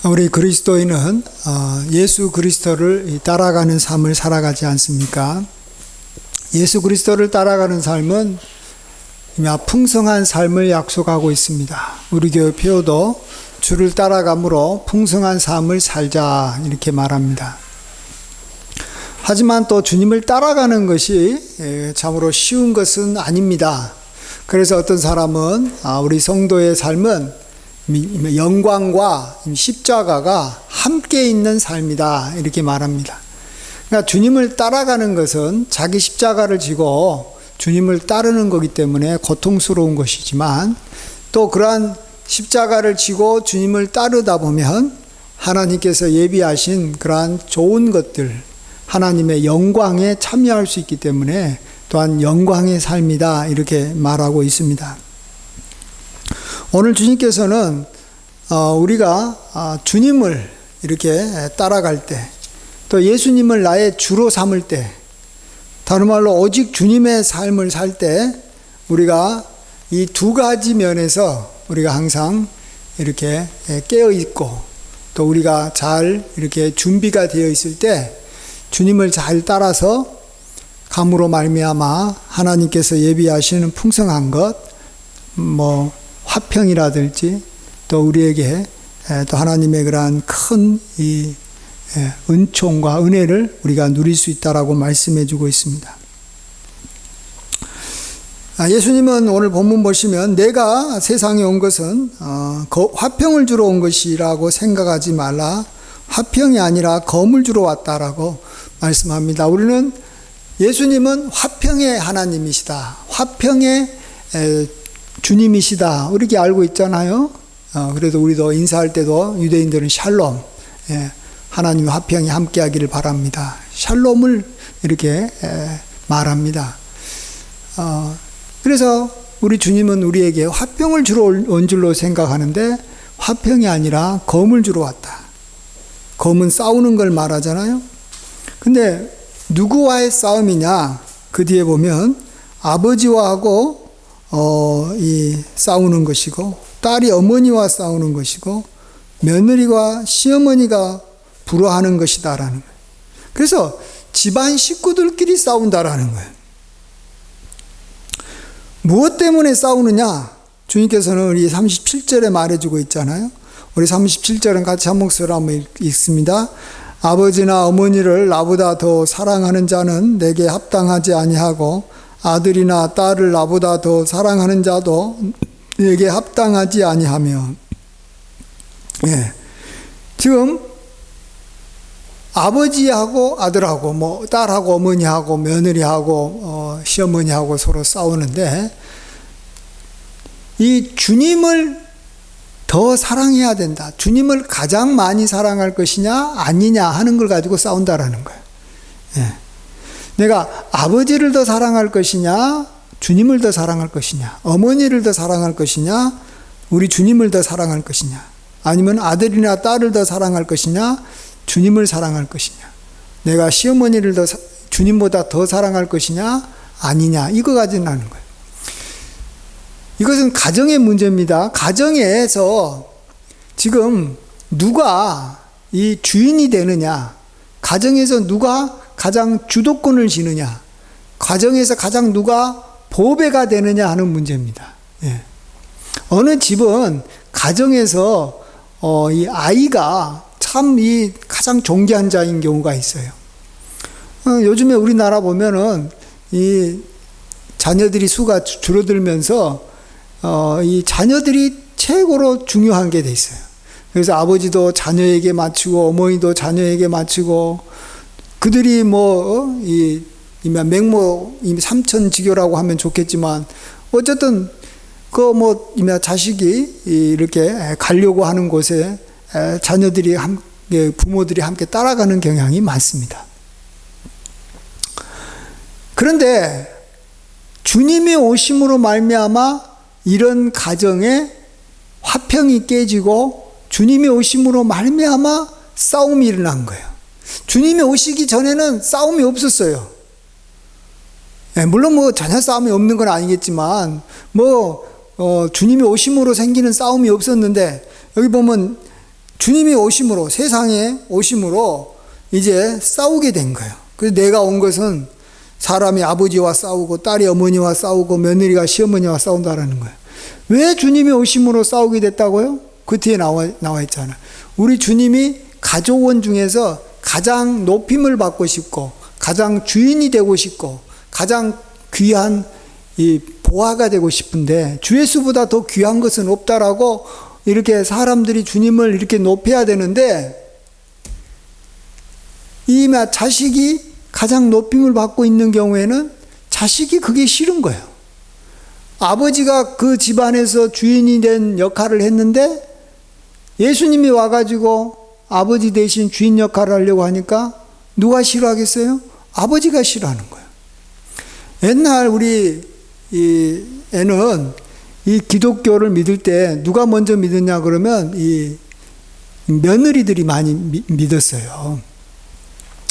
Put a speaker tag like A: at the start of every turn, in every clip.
A: 우리 그리스도인은 예수 그리스도를 따라가는 삶을 살아가지 않습니까? 예수 그리스도를 따라가는 삶은 풍성한 삶을 약속하고 있습니다. 우리 교회 표어도 주를 따라감으로 풍성한 삶을 살자 이렇게 말합니다. 하지만 또 주님을 따라가는 것이 참으로 쉬운 것은 아닙니다. 그래서 어떤 사람은 우리 성도의 삶은 영광과 십자가가 함께 있는 삶이다 이렇게 말합니다. 그러니까 주님을 따라가는 것은 자기 십자가를 지고 주님을 따르는 거기 때문에 고통스러운 것이지만 또 그러한 십자가를 지고 주님을 따르다 보면 하나님께서 예비하신 그러한 좋은 것들, 하나님의 영광에 참여할 수 있기 때문에 또한 영광의 삶이다 이렇게 말하고 있습니다. 오늘 주님께서는 우리가 주님을 이렇게 따라갈 때, 또 예수님을 나의 주로 삼을 때, 다른 말로 오직 주님의 삶을 살 때 우리가 이 두 가지 면에서 우리가 항상 이렇게 깨어 있고 또 우리가 잘 이렇게 준비가 되어 있을 때 주님을 잘 따라서 감으로 말미암아 하나님께서 예비하시는 풍성한 것, 화평이라든지 또 우리에게 또 하나님의 그러한 큰 이 은총과 은혜를 우리가 누릴 수 있다라고 말씀해 주고 있습니다. 예수님은 오늘 본문 보시면 내가 세상에 온 것은 화평을 주러 온 것이라고 생각하지 말라, 화평이 아니라 검을 주러 왔다라고 말씀합니다. 우리는 예수님은 화평의 하나님이시다, 화평의 주님이시다 이렇게 알고 있잖아요. 그래도 우리도 인사할 때도 유대인들은 샬롬, 하나님의 화평이 함께하기를 바랍니다, 샬롬을 이렇게 말합니다. 그래서 우리 주님은 우리에게 화평을 주러 온 줄로 생각하는데 화평이 아니라 검을 주러 왔다. 검은 싸우는 걸 말하잖아요. 근데 누구와의 싸움이냐? 그 뒤에 보면 아버지와하고 싸우는 것이고, 딸이 어머니와 싸우는 것이고, 며느리와 시어머니가 불화하는 것이다라는 거예요. 그래서 집안 식구들끼리 싸운다라는 거예요. 무엇 때문에 싸우느냐? 주님께서는 우리 37절에 말해주고 있잖아요. 우리 37절은 같이 한 목소리로 한번 읽습니다. 아버지나 어머니를 나보다 더 사랑하는 자는 내게 합당하지 아니하고 아들이나 딸을 나보다 더 사랑하는 자도 내게 합당하지 아니하며. 지금 아버지하고 아들하고 딸하고 어머니하고 며느리하고 시어머니하고 서로 싸우는데 이 주님을 더 사랑해야 된다, 주님을 가장 많이 사랑할 것이냐 아니냐 하는 걸 가지고 싸운다라는 거예요. 내가 아버지를 더 사랑할 것이냐, 주님을 더 사랑할 것이냐, 어머니를 더 사랑할 것이냐, 우리 주님을 더 사랑할 것이냐, 아니면 아들이나 딸을 더 사랑할 것이냐, 주님을 사랑할 것이냐, 내가 시어머니를 더 주님보다 더 사랑할 것이냐 아니냐, 이거 가지나는 거예요. 이것은 가정의 문제입니다. 가정에서 지금 누가 이 주인이 되느냐, 가정에서 누가 가장 주도권을 지느냐, 가정에서 가장 누가 보배가 되느냐 하는 문제입니다. 어느 집은 가정에서 이 아이가 참 이 가장 존귀한 자인 경우가 있어요. 요즘에 우리나라 보면은 이 자녀들이 수가 줄어들면서 이 자녀들이 최고로 중요한 게 돼 있어요. 그래서 아버지도 자녀에게 맞추고 어머니도 자녀에게 맞추고, 그들이 맹모 삼천지교라고 하면 좋겠지만 어쨌든 자식이 이렇게 가려고 하는 곳에 자녀들이 부모들이 함께 따라가는 경향이 많습니다. 그런데 주님의 오심으로 말미암아 이런 가정에 화평이 깨지고 주님의 오심으로 말미암아 싸움이 일어난 거예요. 주님이 오시기 전에는 싸움이 없었어요. 물론 전혀 싸움이 없는 건 아니겠지만 주님이 오심으로 생기는 싸움이 없었는데, 여기 보면 주님이 오심으로, 세상에 오심으로 이제 싸우게 된 거예요. 그래서 내가 온 것은 사람이 아버지와 싸우고 딸이 어머니와 싸우고 며느리가 시어머니와 싸운다라는 거예요. 왜 주님이 오심으로 싸우게 됐다고요? 그 뒤에 나와 있잖아요. 우리 주님이 가족원 중에서 가장 높임을 받고 싶고 가장 주인이 되고 싶고 가장 귀한 이 보화가 되고 싶은데 주 예수보다 더 귀한 것은 없다라고 이렇게 사람들이 주님을 이렇게 높여야 되는데 이 자식이 가장 높임을 받고 있는 경우에는 자식이 그게 싫은 거예요. 아버지가 그 집안에서 주인이 된 역할을 했는데 예수님이 와가지고 아버지 대신 주인 역할을 하려고 하니까 누가 싫어하겠어요? 아버지가 싫어하는 거예요. 옛날 우리 이 애는 이 기독교를 믿을 때 누가 먼저 믿었냐 그러면 이 며느리들이 많이 믿었어요.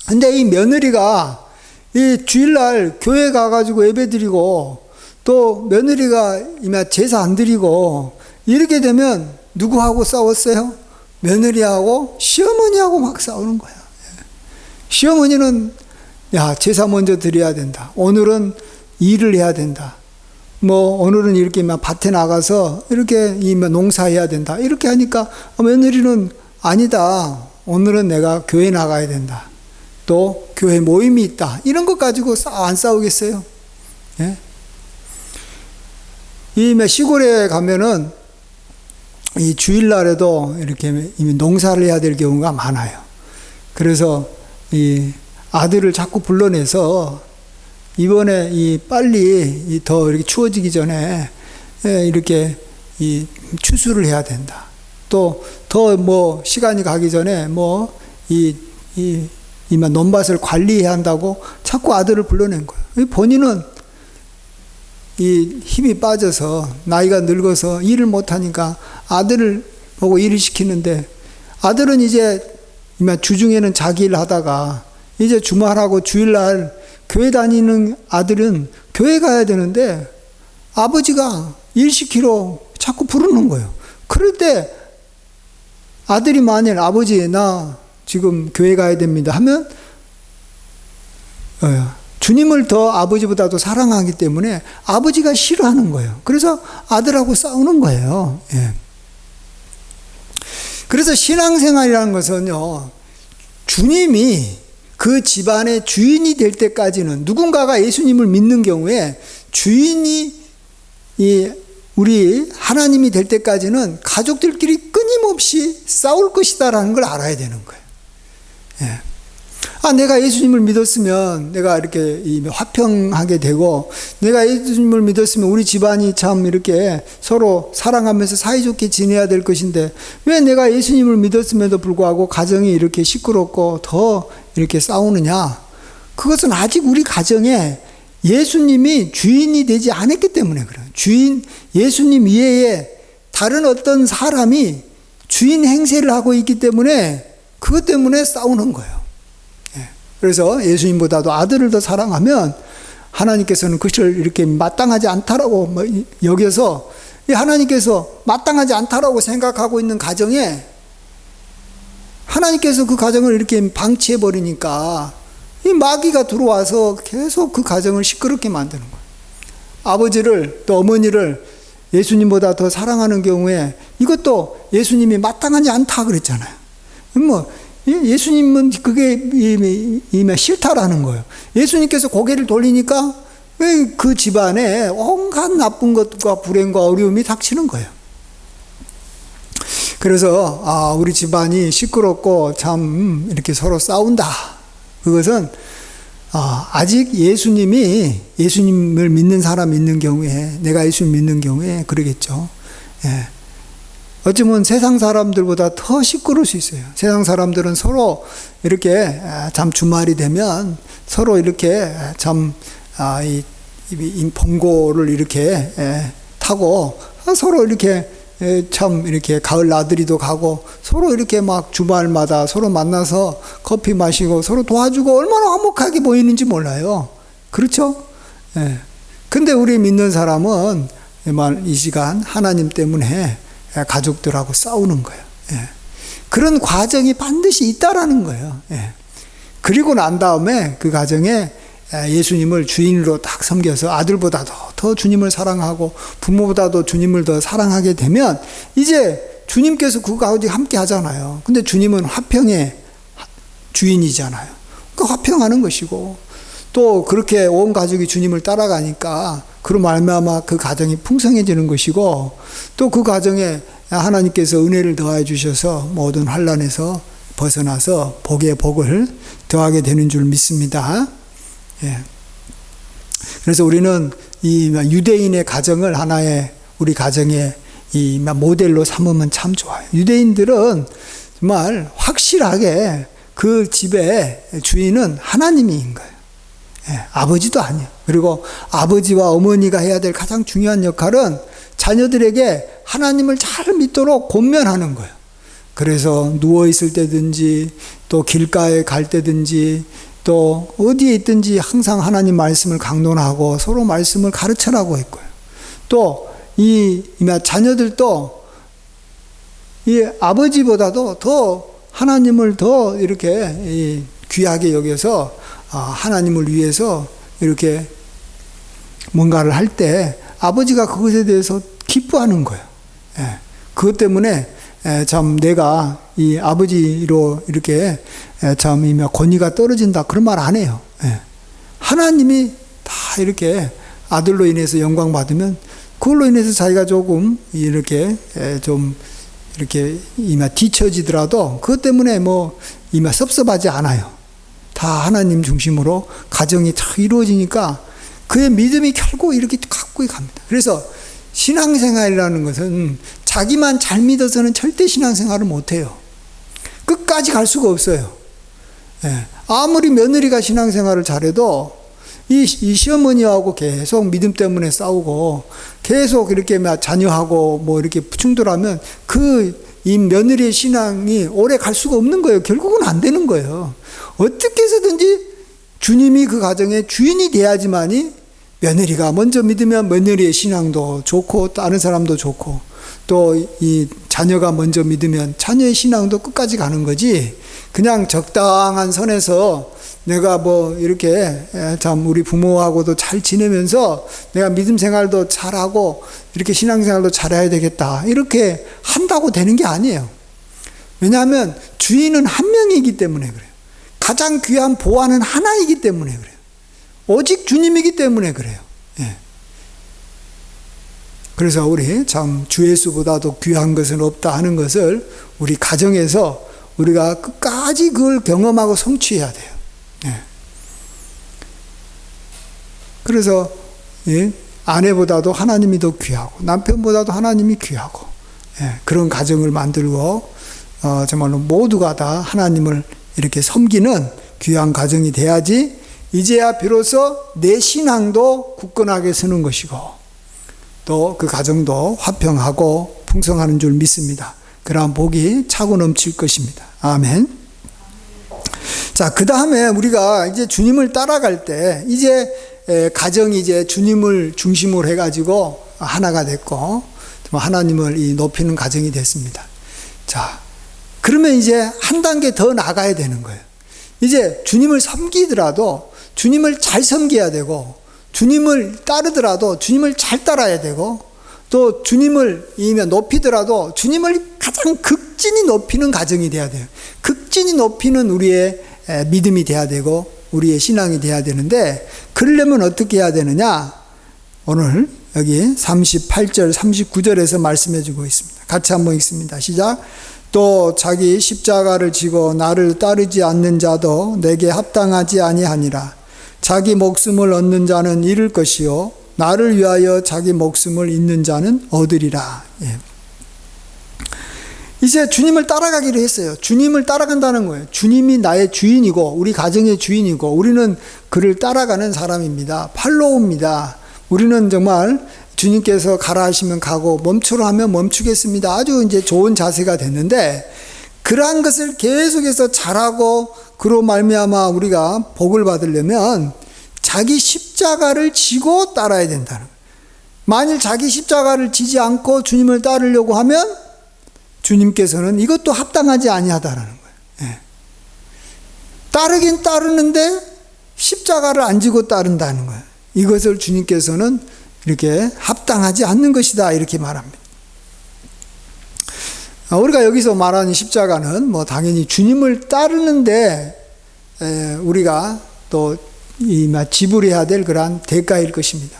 A: 근데 이 며느리가 이 주일날 교회 가가지고 예배 드리고 또 며느리가 제사 안 드리고 이렇게 되면 누구하고 싸웠어요? 며느리하고 시어머니하고 막 싸우는 거야. 시어머니는 야, 제사 먼저 드려야 된다. 오늘은 일을 해야 된다. 오늘은 이렇게 밭에 나가서 이렇게 농사해야 된다. 이렇게 하니까 며느리는 아니다. 오늘은 내가 교회 나가야 된다. 또 교회 모임이 있다. 이런 것 가지고 안 싸우겠어요? 예? 이 시골에 가면은 이 주일날에도 이렇게 이미 농사를 해야 될 경우가 많아요. 그래서 이 아들을 자꾸 불러내서 이번에 빨리 더 이렇게 추워지기 전에 이렇게 추수를 해야 된다. 또 더 시간이 가기 전에 논밭을 관리해야 한다고 자꾸 아들을 불러낸 거예요. 본인은 힘이 빠져서 나이가 늙어서 일을 못하니까 아들을 보고 일을 시키는데 아들은 이제 주중에는 자기 일 하다가 이제 주말하고 주일날 교회 다니는 아들은 교회 가야 되는데 아버지가 일 시키러 자꾸 부르는 거예요. 그럴 때 아들이 만일 아버지 나 지금 교회 가야 됩니다 하면 주님을 더 아버지보다도 사랑하기 때문에 아버지가 싫어하는 거예요. 그래서 아들하고 싸우는 거예요. 예. 그래서 신앙생활이라는 것은요, 주님이 그 집안의 주인이 될 때까지는 누군가가 예수님을 믿는 경우에 주인이 우리 하나님이 될 때까지는 가족들끼리 끊임없이 싸울 것이다라는 걸 알아야 되는 거예요. 예. 내가 예수님을 믿었으면 내가 이렇게 화평하게 되고 내가 예수님을 믿었으면 우리 집안이 참 이렇게 서로 사랑하면서 사이좋게 지내야 될 것인데 왜 내가 예수님을 믿었음에도 불구하고 가정이 이렇게 시끄럽고 더 이렇게 싸우느냐? 그것은 아직 우리 가정에 예수님이 주인이 되지 않았기 때문에 그래요. 예수님 이외에 다른 어떤 사람이 주인 행세를 하고 있기 때문에 그것 때문에 싸우는 거예요. 그래서 예수님보다도 아들을 더 사랑하면 하나님께서는 그것을 이렇게 마땅하지 않다라고 여겨서 하나님께서 마땅하지 않다라고 생각하고 있는 가정에 하나님께서 그 가정을 이렇게 방치해버리니까 이 마귀가 들어와서 계속 그 가정을 시끄럽게 만드는 거예요. 아버지를 또 어머니를 예수님보다 더 사랑하는 경우에 이것도 예수님이 마땅하지 않다 그랬잖아요. 예수님은 그게 이미 싫다라는 거예요. 예수님께서 고개를 돌리니까 그 집안에 온갖 나쁜 것과 불행과 어려움이 닥치는 거예요. 그래서 우리 집안이 시끄럽고 참 이렇게 서로 싸운다. 그것은 아직 예수님을 믿는 사람 있는 경우에 내가 예수님 믿는 경우에 그러겠죠. 예. 어쩌면 세상 사람들보다 더 시끄러울 수 있어요. 세상 사람들은 서로 이렇게 참 주말이 되면 서로 이렇게 참 봉고를 이렇게 타고 서로 이렇게 참 이렇게 가을 나들이도 가고 서로 이렇게 막 주말마다 서로 만나서 커피 마시고 서로 도와주고 얼마나 화목하게 보이는지 몰라요. 그렇죠? 근데 우리 믿는 사람은 이 시간 하나님 때문에 가족들하고 싸우는 거예요. 그런 과정이 반드시 있다라는 거예요. 예. 그리고 난 다음에 그 가정에 예수님을 주인으로 딱 섬겨서 아들보다도 더 주님을 사랑하고 부모보다도 주님을 더 사랑하게 되면 이제 주님께서 그 가운데 함께 하잖아요. 근데 주님은 화평의 주인이잖아요. 그 화평하는 것이고 또 그렇게 온 가족이 주님을 따라가니까 그로 말미암아 그 가정이 풍성해지는 것이고 또 그 가정에 하나님께서 은혜를 더하여 주셔서 모든 환난에서 벗어나서 복의 복을 더하게 되는 줄 믿습니다. 예. 그래서 우리는 이 유대인의 가정을 하나의 우리 가정의 이 모델로 삼으면 참 좋아요. 유대인들은 정말 확실하게 그 집의 주인은 하나님인 거예요. 예, 아버지도 아니에요. 그리고 아버지와 어머니가 해야 될 가장 중요한 역할은 자녀들에게 하나님을 잘 믿도록 권면하는 거예요. 그래서 누워있을 때든지 또 길가에 갈 때든지 또 어디에 있든지 항상 하나님 말씀을 강론하고 서로 말씀을 가르쳐라고 했고요. 또 이 자녀들도 이 아버지보다도 더 하나님을 더 이렇게 귀하게 여겨서 하나님을 위해서 이렇게 뭔가를 할 때 아버지가 그것에 대해서 기뻐하는 거예요. 예. 그것 때문에 참 내가 이 아버지로 이렇게 참 권위가 떨어진다 그런 말 안 해요. 예. 하나님이 다 이렇게 아들로 인해서 영광 받으면 그걸로 인해서 자기가 조금 이렇게 좀 이렇게 뒤처지더라도 그것 때문에 뭐 섭섭하지 않아요. 다 하나님 중심으로 가정이 다 이루어지니까 그의 믿음이 결국 이렇게 갖고 갑니다. 그래서 신앙생활이라는 것은 자기만 잘 믿어서는 절대 신앙생활을 못해요. 끝까지 갈 수가 없어요. 예. 아무리 며느리가 신앙생활을 잘해도 이 시어머니하고 계속 믿음 때문에 싸우고 계속 이렇게 자녀하고 뭐 이렇게 충돌하면 이 며느리의 신앙이 오래 갈 수가 없는 거예요. 결국은 안 되는 거예요. 어떻게 해서든지 주님이 그 가정의 주인이 돼야지만이 며느리가 먼저 믿으면 며느리의 신앙도 좋고 다른 사람도 좋고 또 이 자녀가 먼저 믿으면 자녀의 신앙도 끝까지 가는 거지 그냥 적당한 선에서 내가 뭐 이렇게 참 우리 부모하고도 잘 지내면서 내가 믿음 생활도 잘하고 이렇게 신앙생활도 잘해야 되겠다 이렇게 한다고 되는 게 아니에요. 왜냐하면 주인은 한 명이기 때문에 그래요. 가장 귀한 보화는 하나이기 때문에 그래요. 오직 주님이기 때문에 그래요. 예. 그래서 우리 참 주 예수보다도 귀한 것은 없다 하는 것을 우리 가정에서 우리가 끝까지 그걸 경험하고 성취해야 돼요. 예. 그래서 아내보다도 하나님이 더 귀하고 남편보다도 하나님이 귀하고 그런 가정을 만들고 정말로 모두가 다 하나님을 이렇게 섬기는 귀한 가정이 돼야지 이제야 비로소 내 신앙도 굳건하게 서는 것이고 또 그 가정도 화평하고 풍성하는 줄 믿습니다. 그러한 복이 차고 넘칠 것입니다. 아멘. 자, 그 다음에 우리가 이제 주님을 따라갈 때 이제 가정이 이제 주님을 중심으로 해가지고 하나가 됐고 하나님을 높이는 가정이 됐습니다. 자, 그러면 이제 한 단계 더 나가야 되는 거예요. 이제 주님을 섬기더라도 주님을 잘 섬겨야 되고 주님을 따르더라도 주님을 잘 따라야 되고 또 주님을 높이더라도 주님을 가장 극진히 높이는 가정이 돼야 돼요. 극진히 높이는 우리의 믿음이 돼야 되고 우리의 신앙이 돼야 되는데 그러려면 어떻게 해야 되느냐? 오늘 여기 38절 39절에서 말씀해 주고 있습니다. 같이 한번 읽습니다. 시작. 또 자기 십자가를 지고 나를 따르지 않는 자도 내게 합당하지 아니하니라. 자기 목숨을 얻는 자는 잃을 것이요 나를 위하여 자기 목숨을 잃는 자는 얻으리라. 예. 이제 주님을 따라가기로 했어요. 주님을 따라간다는 거예요. 주님이 나의 주인이고 우리 가정의 주인이고 우리는 그를 따라가는 사람입니다. 팔로우입니다. 우리는 정말 주님께서 가라 하시면 가고 멈추라 하면 멈추겠습니다. 아주 이제 좋은 자세가 됐는데 그러한 것을 계속해서 잘하고 그로 말미암아 우리가 복을 받으려면 자기 십자가를 지고 따라야 된다는 거예요. 만일 자기 십자가를 지지 않고 주님을 따르려고 하면 주님께서는 이것도 합당하지 아니하다라는 거예요. 예. 따르긴 따르는데 십자가를 안 지고 따른다는 거예요. 이것을 주님께서는 이렇게 합당하지 않는 것이다 이렇게 말합니다. 우리가 여기서 말하는 십자가는 뭐 당연히 주님을 따르는데 우리가 또 지불해야 될 그러한 대가일 것입니다.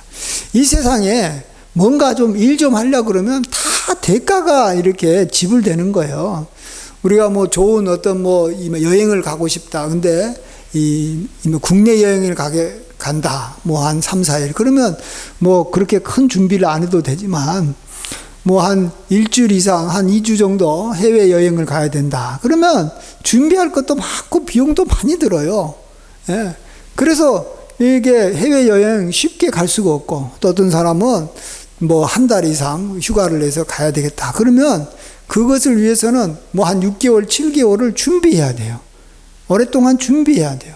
A: 이 세상에 뭔가 좀 일 좀 하려고 그러면 다 대가가 이렇게 지불되는 거예요. 우리가 뭐 좋은 어떤 뭐 여행을 가고 싶다. 근데 국내 여행을 간다. 뭐 한 3, 4일. 그러면 뭐 그렇게 큰 준비를 안 해도 되지만 뭐 한 일주일 이상, 한 2주 정도 해외여행을 가야 된다. 그러면 준비할 것도 많고 비용도 많이 들어요. 예. 그래서 이게 해외여행 쉽게 갈 수가 없고, 또 어떤 사람은 뭐 한 달 이상 휴가를 내서 가야 되겠다. 그러면 그것을 위해서는 뭐 한 6개월, 7개월을 준비해야 돼요. 오랫동안 준비해야 돼요.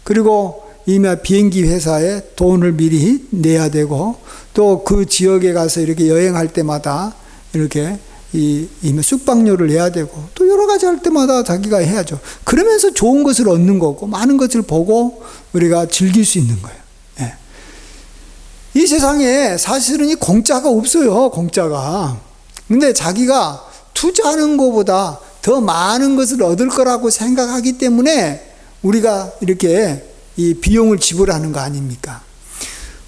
A: 그리고 이미 비행기 회사에 돈을 미리 내야 되고, 또 그 지역에 가서 이렇게 여행할 때마다 이렇게 숙박료를 내야 되고, 또 여러 가지 할 때마다 자기가 해야죠. 그러면서 좋은 것을 얻는 거고, 많은 것을 보고 우리가 즐길 수 있는 거예요. 예. 이 세상에 사실은 이 공짜가 없어요, 공짜가. 근데 자기가 투자하는 것보다 더 많은 것을 얻을 거라고 생각하기 때문에 우리가 이렇게 이 비용을 지불하는 거 아닙니까?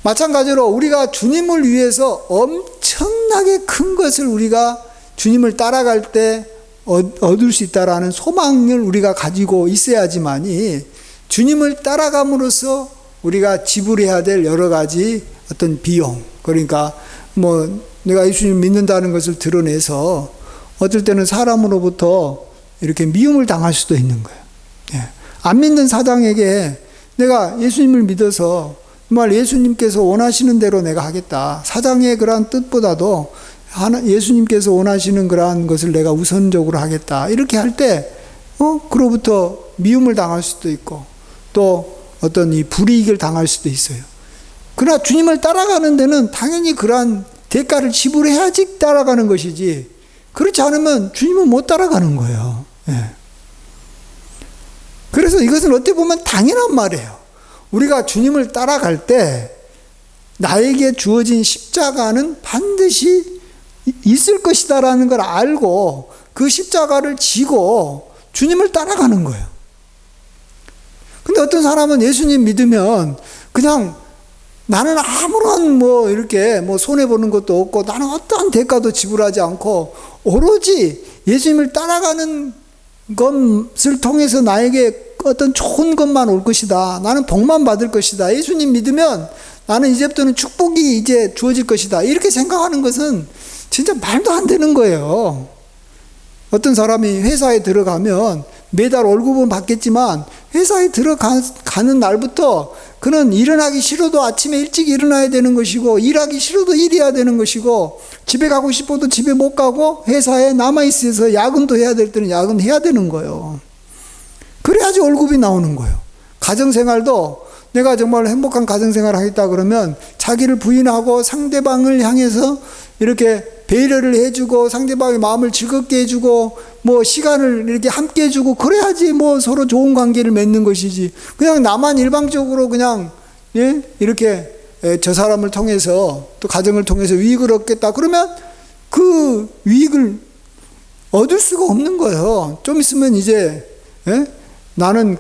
A: 마찬가지로 우리가 주님을 위해서 엄청나게 큰 것을 우리가 주님을 따라갈 때 얻을 수 있다라는 소망을 우리가 가지고 있어야지만이 주님을 따라감으로써 우리가 지불해야 될 여러 가지 어떤 비용, 그러니까 뭐 내가 예수님 믿는다는 것을 드러내서 어떨 때는 사람으로부터 이렇게 미움을 당할 수도 있는 거예요. 예. 안 믿는 사장에게 내가 예수님을 믿어서 정말 예수님께서 원하시는 대로 내가 하겠다. 사장의 그러한 뜻보다도 예수님께서 원하시는 그러한 것을 내가 우선적으로 하겠다. 이렇게 할 때, 그로부터 미움을 당할 수도 있고, 또 어떤 이 불이익을 당할 수도 있어요. 그러나 주님을 따라가는 데는 당연히 그러한 대가를 지불해야지 따라가는 것이지, 그렇지 않으면 주님은 못 따라가는 거예요. 예. 그래서 이것은 어떻게 보면 당연한 말이에요. 우리가 주님을 따라갈 때 나에게 주어진 십자가는 반드시 있을 것이다라는 걸 알고 그 십자가를 지고 주님을 따라가는 거예요. 근데 어떤 사람은 예수님 믿으면 그냥 나는 아무런 뭐 이렇게 뭐 손해보는 것도 없고 나는 어떠한 대가도 지불하지 않고 오로지 예수님을 따라가는 것을 통해서 나에게 어떤 좋은 것만 올 것이다. 나는 복만 받을 것이다. 예수님 믿으면 나는 이제부터는 축복이 이제 주어질 것이다. 이렇게 생각하는 것은 진짜 말도 안 되는 거예요. 어떤 사람이 회사에 들어가면 매달 월급은 받겠지만 회사에 들어가는 날부터 그는 일어나기 싫어도 아침에 일찍 일어나야 되는 것이고 일하기 싫어도 일해야 되는 것이고 집에 가고 싶어도 집에 못 가고 회사에 남아있어서 야근도 해야 될 때는 야근해야 되는 거예요. 그래야지 월급이 나오는 거예요. 가정생활도 내가 정말 행복한 가정생활을 하겠다 그러면 자기를 부인하고 상대방을 향해서 이렇게 배려를 해주고 상대방의 마음을 즐겁게 해주고 뭐 시간을 이렇게 함께 해주고 그래야지 뭐 서로 좋은 관계를 맺는 것이지. 그냥 나만 일방적으로 그냥 이렇게 저 사람을 통해서 또 가정을 통해서 유익을 얻겠다 그러면 그 유익을 얻을 수가 없는 거예요. 좀 있으면 이제 나는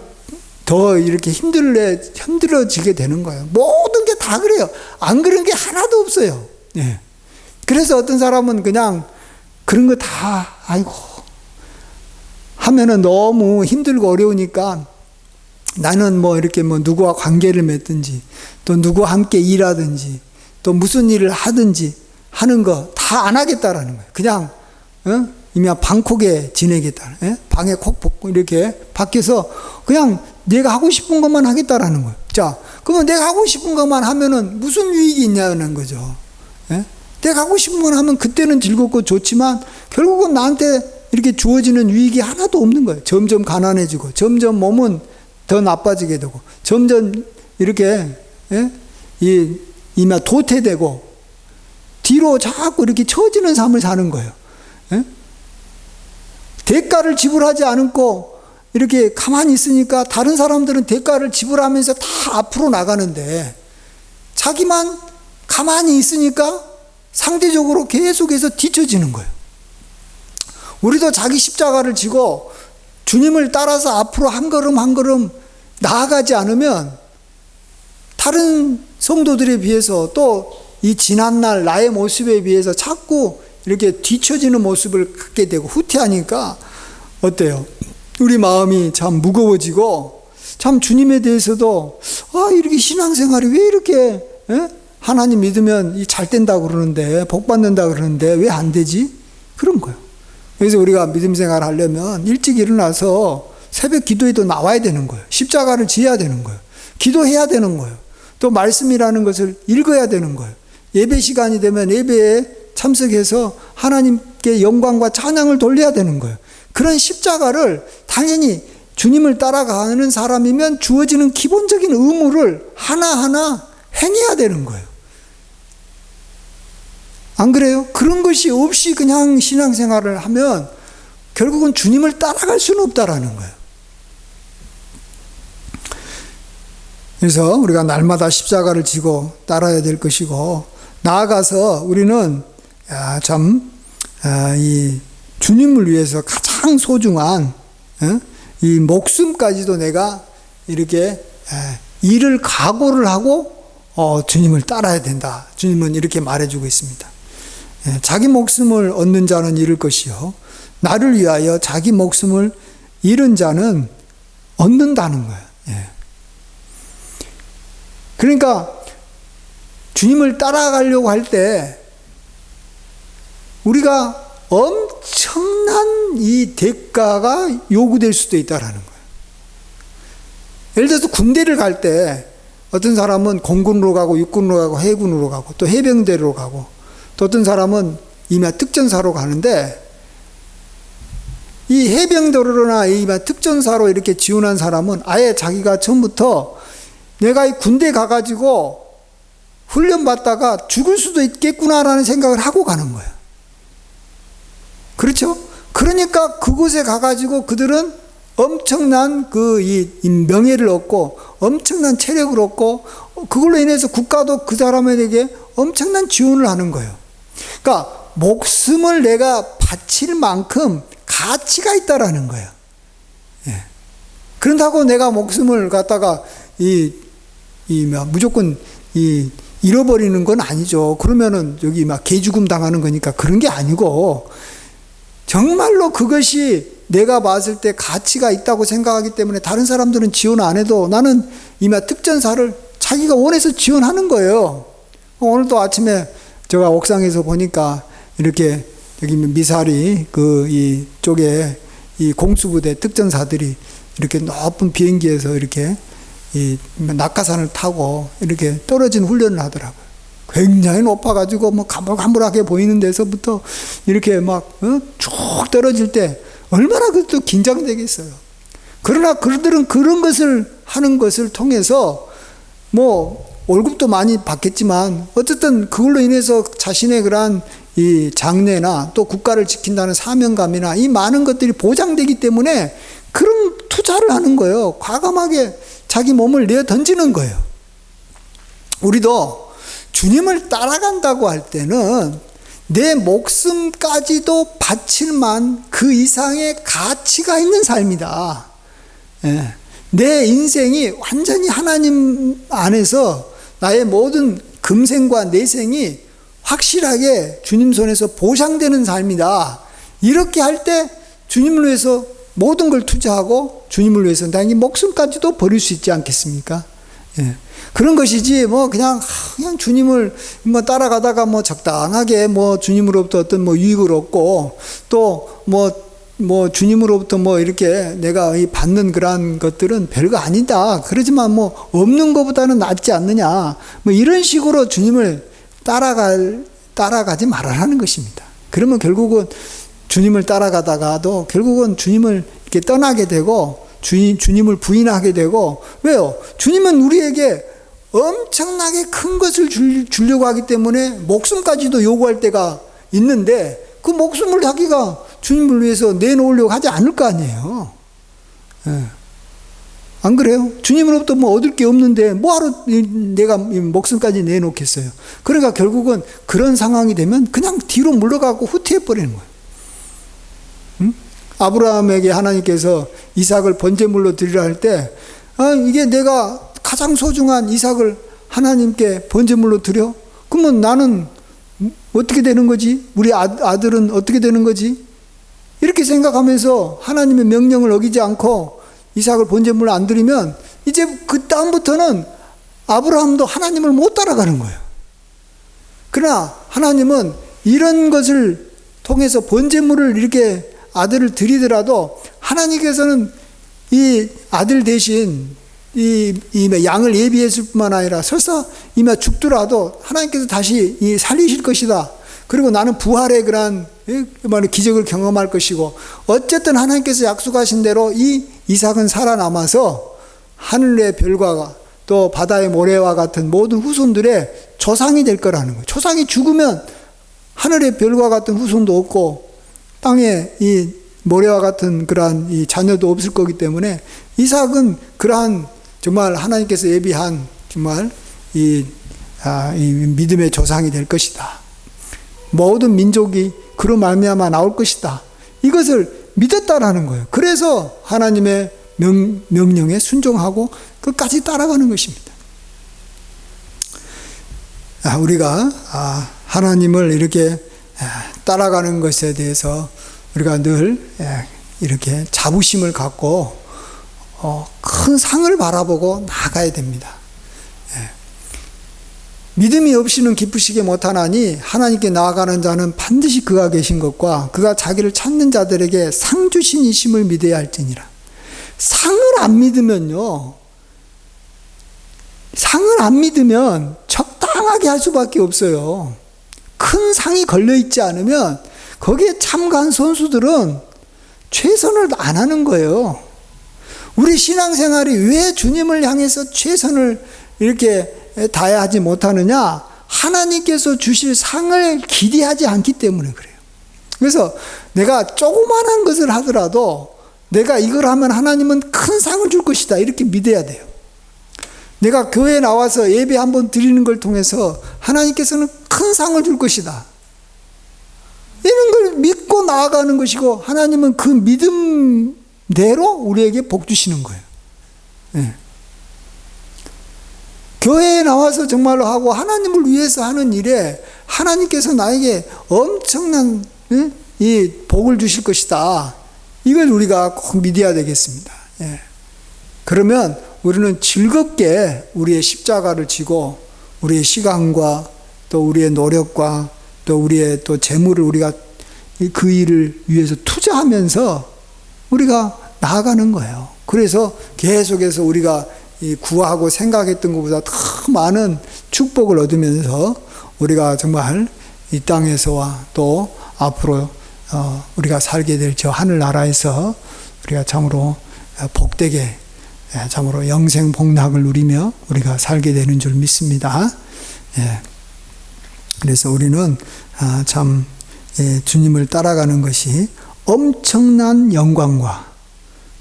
A: 더 이렇게 힘들어지게 되는 거예요. 모든 게 다 그래요. 안 그런 게 하나도 없어요. 예. 그래서 어떤 사람은 그냥 그런 거 다 아이고 하면은 너무 힘들고 어려우니까 나는 뭐 이렇게 뭐 누구와 관계를 맺든지 또 누구와 함께 일하든지 또 무슨 일을 하든지 하는 거 다 안 하겠다라는 거예요. 그냥 이미 방콕에 지내겠다. 방에 콕 벗고 이렇게 밖에서 그냥 내가 하고 싶은 것만 하겠다라는 거예요. 자, 그러면 내가 하고 싶은 것만 하면은 무슨 유익이 있냐는 거죠. 내가 하고 싶은 건 하면 그때는 즐겁고 좋지만 결국은 나한테 이렇게 주어지는 유익이 하나도 없는 거예요. 점점 가난해지고 점점 몸은 더 나빠지게 되고 점점 이렇게 이마 도태되고 뒤로 자꾸 이렇게 처지는 삶을 사는 거예요. 대가를 지불하지 않고 이렇게 가만히 있으니까 다른 사람들은 대가를 지불하면서 다 앞으로 나가는데 자기만 가만히 있으니까 상대적으로 계속해서 뒤처지는 거예요. 우리도 자기 십자가를 지고 주님을 따라서 앞으로 한 걸음 한 걸음 나아가지 않으면 다른 성도들에 비해서 또 이 지난날 나의 모습에 비해서 자꾸 이렇게 뒤처지는 모습을 갖게 되고 후퇴하니까 어때요? 우리 마음이 참 무거워지고 참 주님에 대해서도 이렇게 신앙생활이 왜 이렇게 하나님 믿으면 잘 된다고 그러는데 복 받는다고 그러는데 왜 안 되지? 그런 거예요. 그래서 우리가 믿음 생활을 하려면 일찍 일어나서 새벽 기도에도 나와야 되는 거예요. 십자가를 지어야 되는 거예요. 기도해야 되는 거예요. 또 말씀이라는 것을 읽어야 되는 거예요. 예배 시간이 되면 예배에 참석해서 하나님께 영광과 찬양을 돌려야 되는 거예요. 그런 십자가를 당연히 주님을 따라가는 사람이면 주어지는 기본적인 의무를 하나하나 행해야 되는 거예요. 안 그래요? 그런 것이 없이 그냥 신앙생활을 하면 결국은 주님을 따라갈 수는 없다라는 거예요. 그래서 우리가 날마다 십자가를 지고 따라야 될 것이고, 나아가서 우리는 이 주님을 위해서 가장 소중한 이 목숨까지도 내가 이렇게 일을 각오를 하고 주님을 따라야 된다. 주님은 이렇게 말해주고 있습니다. 자기 목숨을 얻는 자는 잃을 것이요 나를 위하여 자기 목숨을 잃은 자는 얻는다는 거예요. 그러니까 주님을 따라가려고 할 때 우리가 엄청난 이 대가가 요구될 수도 있다라는 거예요. 예를 들어서 군대를 갈 때 어떤 사람은 공군으로 가고 육군으로 가고 해군으로 가고 또 해병대로 가고 또 어떤 사람은 이마 특전사로 가는데, 이 해병대로나 이마 특전사로 이렇게 지원한 사람은 아예 자기가 처음부터 내가 이 군대 가가지고 훈련 받다가 죽을 수도 있겠구나라는 생각을 하고 가는 거예요. 그렇죠? 그러니까 그곳에 가가지고 그들은 엄청난 이 명예를 얻고 엄청난 체력을 얻고 그걸로 인해서 국가도 그 사람에게 엄청난 지원을 하는 거예요. 그러니까 목숨을 내가 바칠 만큼 가치가 있다라는 거예요. 그런다고 내가 목숨을 갖다가 무조건 잃어버리는 건 아니죠. 그러면은 여기 막 개죽음 당하는 거니까 그런 게 아니고, 정말로 그것이 내가 봤을 때 가치가 있다고 생각하기 때문에 다른 사람들은 지원 안 해도 나는 이마 특전사를 자기가 원해서 지원하는 거예요. 오늘도 아침에 제가 옥상에서 보니까 이렇게 여기 미사리 이쪽에 이 공수부대 특전사들이 이렇게 높은 비행기에서 이렇게 이 낙하산을 타고 이렇게 떨어진 훈련을 하더라고요. 굉장히 높아가지고 뭐 가물가물하게 보이는 데서부터 이렇게 막 쭉 떨어질 때 얼마나 그것도 긴장되겠어요. 그러나 그들은 그런 것을 하는 것을 통해서 뭐 월급도 많이 받겠지만 어쨌든 그걸로 인해서 자신의 그러한 이 장래나 또 국가를 지킨다는 사명감이나 이 많은 것들이 보장되기 때문에 그런 투자를 하는 거예요. 과감하게 자기 몸을 내어 던지는 거예요. 우리도 주님을 따라간다고 할 때는 내 목숨까지도 바칠 만 그 이상의 가치가 있는 삶이다. 내 인생이 완전히 하나님 안에서 나의 모든 금생과 내생이 확실하게 주님 손에서 보장되는 삶이다. 이렇게 할 때 주님을 위해서 모든 걸 투자하고 주님을 위해서 당연히 목숨까지도 버릴 수 있지 않겠습니까? 그런 것이지 그냥 주님을 따라가다가 적당하게 주님으로부터 어떤 유익을 얻고 또 주님으로부터 이렇게 내가 받는 그러한 것들은 별거 아니다. 그러지만 없는 것보다는 낫지 않느냐. 이런 식으로 주님을 따라가지 말아라는 것입니다. 그러면 결국은 주님을 따라가다가도 결국은 주님을 이렇게 떠나게 되고 주님을 부인하게 되고, 왜요? 주님은 우리에게 엄청나게 큰 것을 주려고 하기 때문에 목숨까지도 요구할 때가 있는데 그 목숨을 자기가 주님을 위해서 내놓으려고 하지 않을 거 아니에요. 예. 안 그래요? 주님으로부터 뭐 얻을 게 없는데 뭐하러 내가 목숨까지 내놓겠어요. 그러니까 결국은 그런 상황이 되면 그냥 뒤로 물러가고 후퇴해버리는 거예요. 응? 아브라함에게 하나님께서 이삭을 번제물로 드리라 할 때, 이게 내가 가장 소중한 이삭을 하나님께 번제물로 드려? 그러면 나는 어떻게 되는 거지? 우리 아들은 어떻게 되는 거지? 이렇게 생각하면서 하나님의 명령을 어기지 않고 이삭을 번제물로 안 드리면 이제 그 다음부터는 아브라함도 하나님을 못 따라가는 거예요. 그러나 하나님은 이런 것을 통해서 번제물을 이렇게 아들을 드리더라도 하나님께서는 이 아들 대신 이 양을 예비했을 뿐만 아니라 설사 이미 죽더라도 하나님께서 다시 살리실 것이다. 그리고 나는 부활의 그러한 기적을 경험할 것이고, 어쨌든 하나님께서 약속하신 대로 이 이삭은 살아남아서 하늘의 별과 또 바다의 모래와 같은 모든 후손들의 조상이 될 거라는 거예요. 조상이 죽으면 하늘의 별과 같은 후손도 없고 땅에 이 모래와 같은 그러한 이 자녀도 없을 거기 때문에 이삭은 그러한 정말 하나님께서 예비한 정말 이 믿음의 조상이 될 것이다. 모든 민족이 그로 말미암아 나올 것이다. 이것을 믿었다라는 거예요. 그래서 하나님의 명령에 순종하고 끝까지 따라가는 것입니다. 우리가 하나님을 이렇게 따라가는 것에 대해서 우리가 늘 이렇게 자부심을 갖고 큰 상을 바라보고 나아가야 됩니다. 믿음이 없이는 기쁘시게 못하나니 하나님께 나아가는 자는 반드시 그가 계신 것과 그가 자기를 찾는 자들에게 상 주신 이심을 믿어야 할지니라. 상을 안 믿으면요, 상을 안 믿으면 적당하게 할 수밖에 없어요. 큰 상이 걸려있지 않으면 거기에 참가한 선수들은 최선을 안 하는 거예요. 우리 신앙생활이 왜 주님을 향해서 최선을 이렇게 다해야 하지 못하느냐? 하나님께서 주실 상을 기대하지 않기 때문에 그래요. 그래서 내가 조그만한 것을 하더라도 내가 이걸 하면 하나님은 큰 상을 줄 것이다, 이렇게 믿어야 돼요. 내가 교회에 나와서 예배 한번 드리는 걸 통해서 하나님께서는 큰 상을 줄 것이다, 이런 걸 믿고 나아가는 것이고, 하나님은 그 믿음대로 우리에게 복 주시는 거예요. 네. 교회에 나와서 정말로 하고 하나님을 위해서 하는 일에 하나님께서 나에게 엄청난 이 복을 주실 것이다, 이걸 우리가 꼭 믿어야 되겠습니다. 예. 그러면 우리는 즐겁게 우리의 십자가를 지고 우리의 시간과 또 우리의 노력과 또 우리의 또 재물을 우리가 그 일을 위해서 투자하면서 우리가 나아가는 거예요. 그래서 계속해서 우리가 구하고 생각했던 것보다 더 많은 축복을 얻으면서 우리가 정말 이 땅에서와 또 앞으로 우리가 살게 될 저 하늘나라에서 우리가 참으로 복되게, 참으로 영생 복락을 누리며 우리가 살게 되는 줄 믿습니다. 그래서 우리는 참 주님을 따라가는 것이 엄청난 영광과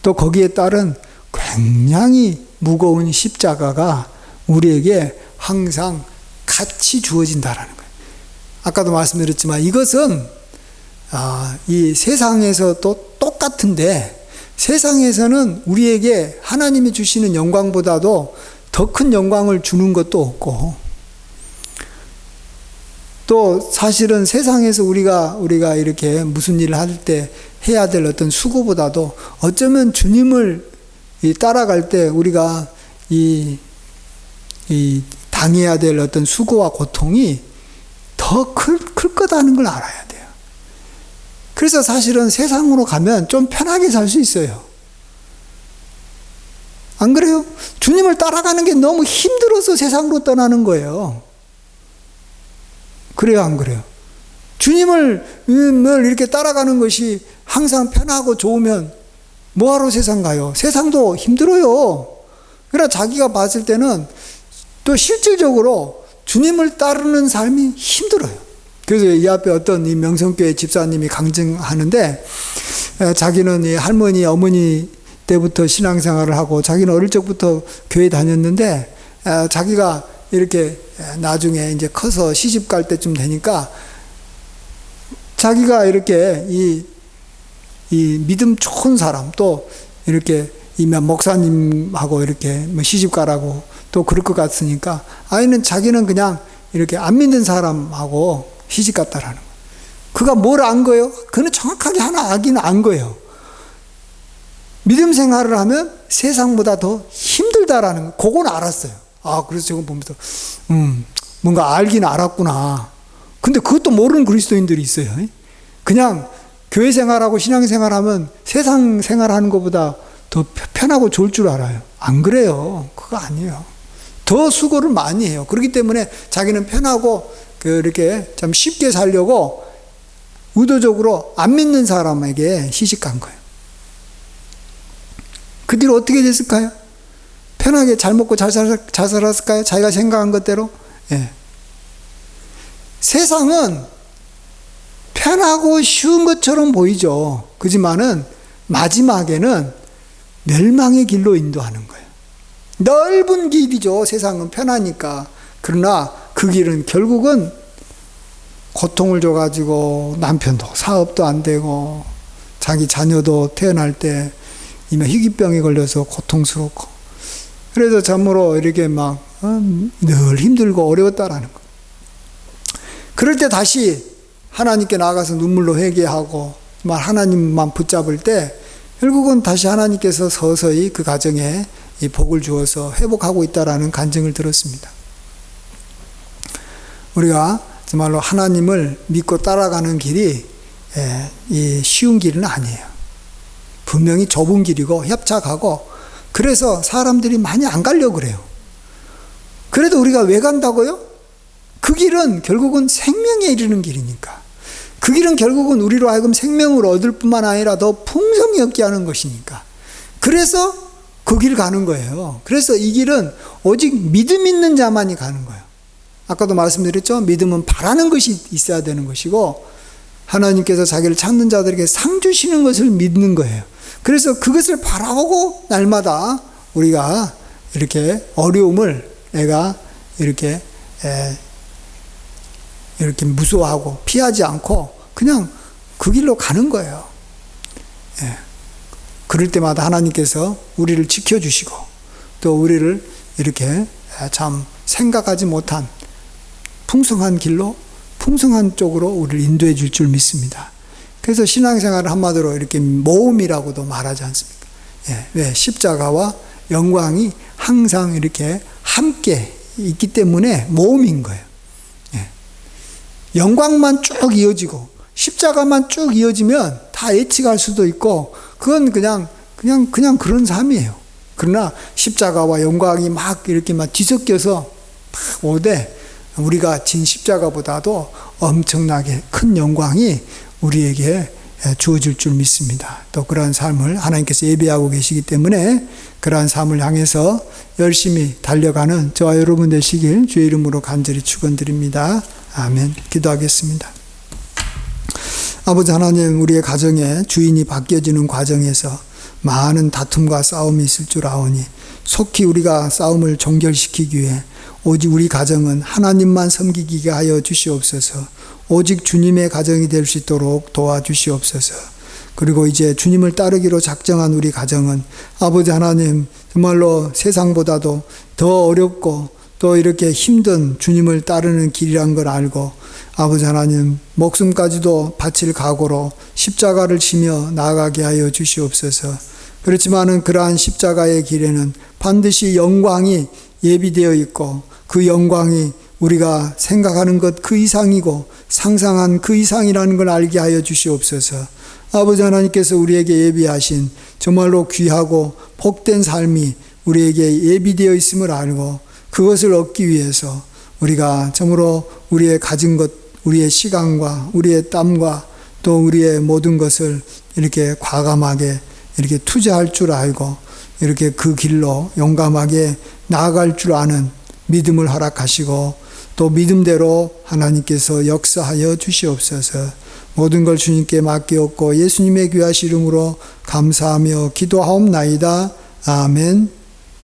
A: 또 거기에 따른 굉장히 무거운 십자가가 우리에게 항상 같이 주어진다라는 거예요. 아까도 말씀드렸지만 이것은 이 세상에서 또 똑같은데, 세상에서는 우리에게 하나님이 주시는 영광보다도 더 큰 영광을 주는 것도 없고, 또 사실은 세상에서 우리가 이렇게 무슨 일을 할 때 해야 될 어떤 수고보다도 어쩌면 주님을 따라갈 때 우리가 이 당해야 될 어떤 수고와 고통이 더 클 거다는 걸 알아야 돼요. 그래서 사실은 세상으로 가면 좀 편하게 살 수 있어요. 안 그래요? 주님을 따라가는 게 너무 힘들어서 세상으로 떠나는 거예요. 그래요, 안 그래요? 주님을 이렇게 따라가는 것이 항상 편하고 좋으면 뭐하러 세상 가요? 세상도 힘들어요. 그러나 자기가 봤을 때는 또 실질적으로 주님을 따르는 삶이 힘들어요. 그래서 이 앞에 어떤 이 명성교회 집사님이 강증하는데, 자기는 이 할머니, 어머니 때부터 신앙생활을 하고 자기는 어릴 적부터 교회 다녔는데, 자기가 이렇게 나중에 이제 커서 시집 갈 때쯤 되니까 자기가 이렇게 이 믿음 좋은 사람, 또 이렇게 이면 목사님하고 이렇게 뭐 시집 가라고 또 그럴 것 같으니까 아이는 자기는 그냥 이렇게 안 믿는 사람하고 시집 갔다라는 거예요. 그가 뭘 안 거예요? 그는 정확하게 하나 알기는 안 거예요. 믿음 생활을 하면 세상보다 더 힘들다라는 거. 그건 알았어요. 그래서 제가 보면서 뭔가 알긴 알았구나. 근데 그것도 모르는 그리스도인들이 있어요. 그냥 교회 생활하고 신앙 생활하면 세상 생활하는 것보다 더 편하고 좋을 줄 알아요. 안 그래요. 그거 아니에요. 더 수고를 많이 해요. 그렇기 때문에 자기는 편하고 이렇게 참 쉽게 살려고 의도적으로 안 믿는 사람에게 시집 간 거예요. 그 뒤로 어떻게 됐을까요? 편하게 잘 먹고 잘 살았을까요? 자기가 생각한 것대로? 예. 세상은 편하고 쉬운 것처럼 보이죠. 그지만은 마지막에는 멸망의 길로 인도하는 거예요. 넓은 길이죠. 세상은 편하니까. 그러나 그 길은 결국은 고통을 줘가지고 남편도 사업도 안 되고 자기 자녀도 태어날 때 이미 희귀병에 걸려서 고통스럽고, 그래서 참으로 이렇게 막 늘 힘들고 어려웠다라는 거. 그럴 때 다시 하나님께 나가서 눈물로 회개하고 하나님만 붙잡을 때 결국은 다시 하나님께서 서서히 그 가정에 이 복을 주어서 회복하고 있다라는 간증을 들었습니다. 우리가 정말로 하나님을 믿고 따라가는 길이 이 쉬운 길은 아니에요. 분명히 좁은 길이고 협착하고, 그래서 사람들이 많이 안 가려고 그래요. 그래도 우리가 왜 간다고요? 그 길은 결국은 생명에 이르는 길이니까. 그 길은 결국은 우리로 하여금 생명을 얻을 뿐만 아니라 더 풍성히 얻게 하는 것이니까. 그래서 그 길 가는 거예요. 그래서 이 길은 오직 믿음 있는 자만이 가는 거예요. 아까도 말씀드렸죠? 믿음은 바라는 것이 있어야 되는 것이고, 하나님께서 자기를 찾는 자들에게 상 주시는 것을 믿는 거예요. 그래서 그것을 바라보고 날마다 우리가 이렇게 어려움을 내가 이렇게 무서워하고 피하지 않고 그냥 그 길로 가는 거예요. 그럴 때마다 하나님께서 우리를 지켜주시고 또 우리를 이렇게 참 생각하지 못한 풍성한 길로, 풍성한 쪽으로 우리를 인도해 줄 줄 믿습니다. 그래서 신앙생활을 한마디로 이렇게 모험이라고도 말하지 않습니까? 왜? 십자가와 영광이 항상 이렇게 함께 있기 때문에 모험인 거예요. 영광만 쭉 이어지고 십자가만 쭉 이어지면 다 예측할 수도 있고 그건 그냥 그런 삶이에요. 그러나 십자가와 영광이 막 이렇게 막 뒤섞여서 막 오되 우리가 진 십자가보다도 엄청나게 큰 영광이 우리에게 주어질 줄 믿습니다. 또 그러한 삶을 하나님께서 예비하고 계시기 때문에 그러한 삶을 향해서 열심히 달려가는 저와 여러분 되시길 주의 이름으로 간절히 축원드립니다. 아멘. 기도하겠습니다. 아버지 하나님, 우리의 가정에 주인이 바뀌어지는 과정에서 많은 다툼과 싸움이 있을 줄 아오니 속히 우리가 싸움을 종결시키기 위해 오직 우리 가정은 하나님만 섬기게 하여 주시옵소서. 오직 주님의 가정이 될 수 있도록 도와주시옵소서. 그리고 이제 주님을 따르기로 작정한 우리 가정은 아버지 하나님, 정말로 세상보다도 더 어렵고 또 이렇게 힘든 주님을 따르는 길이란 걸 알고 아버지 하나님, 목숨까지도 바칠 각오로 십자가를 지며 나아가게 하여 주시옵소서. 그렇지만은 그러한 십자가의 길에는 반드시 영광이 예비되어 있고 그 영광이 우리가 생각하는 것 그 이상이고 상상한 그 이상이라는 걸 알게 하여 주시옵소서. 아버지 하나님께서 우리에게 예비하신 정말로 귀하고 복된 삶이 우리에게 예비되어 있음을 알고 그것을 얻기 위해서 우리가 정말로 우리의 가진 것, 우리의 시간과 우리의 땀과 또 우리의 모든 것을 이렇게 과감하게 이렇게 투자할 줄 알고 이렇게 그 길로 용감하게 나아갈 줄 아는 믿음을 허락하시고 또 믿음대로 하나님께서 역사하여 주시옵소서. 모든 걸 주님께 맡기옵고 예수님의 귀하신 이름으로 감사하며 기도하옵나이다. 아멘.